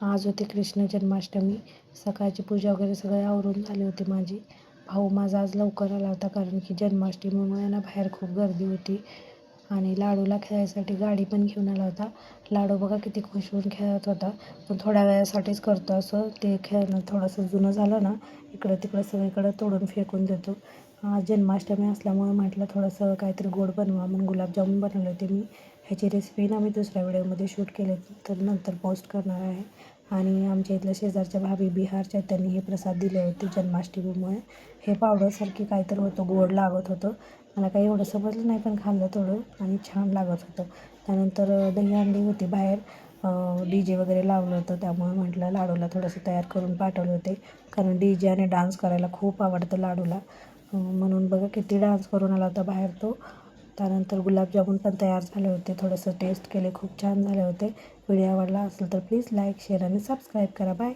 आज होती कृष्ण जन्माष्टमी. सकाळची पूजा वगैरे सगळे आवरून झाली होती माझी. भाऊ माझा आज लवकर आला होता कारण की जन्माष्टमीमुळे ना बाहेर खूप गर्दी होती आणि लाडूला खेळायसाठी गाडी पण घेऊन आला होता. लाडू बघा किती खुश होऊन खेळत होता. पण थोड्या वेळासाठीच करतो असं. ते खेळणं थोडंसं जुनं झालं ना, इकडं तिकडं सगळीकडं तोडून फेकून देतो. आज जन्माष्टमी असल्यामुळे म्हटलं थोडंसं काहीतरी गोड बनवा म्हणून गुलाबजामुन बनवले होते मी. ह्याची रेसिपी ना मी दुसऱ्या व्हिडिओमध्ये शूट केले तर नंतर पोस्ट करणार आहे. आणि आमच्या इथल्या शेजारच्या भाभी बिहारच्या त्यांनी हे प्रसाद दिले होते जन्माष्टमीमुळे. हे पावडरसारखी काहीतरी होतं, गोड लागत होतं. मला काही एवढं समजलं नाही पण खाल्लं थोडं आणि छान लागत होतं. त्यानंतर दहीहंडी होती बाहेर. DJ वगैरे लावलं होतं त्यामुळे म्हटलं लाडूला थोडंसं तयार करून पाठवले होते कारण DJ आणि डान्स करायला खूप आवडतं लाडूला. म्हणून बघा किती डान्स करून आला होता बाहेर तो. त्यानंतर गुलाबजामुन पण तयार झाले होते. थोडंसं टेस्ट केले, खूप छान झाले होते. व्हिडिओ आवडला असेल तर प्लीज लाईक, शेअर आणि सबस्क्राईब करा. बाय.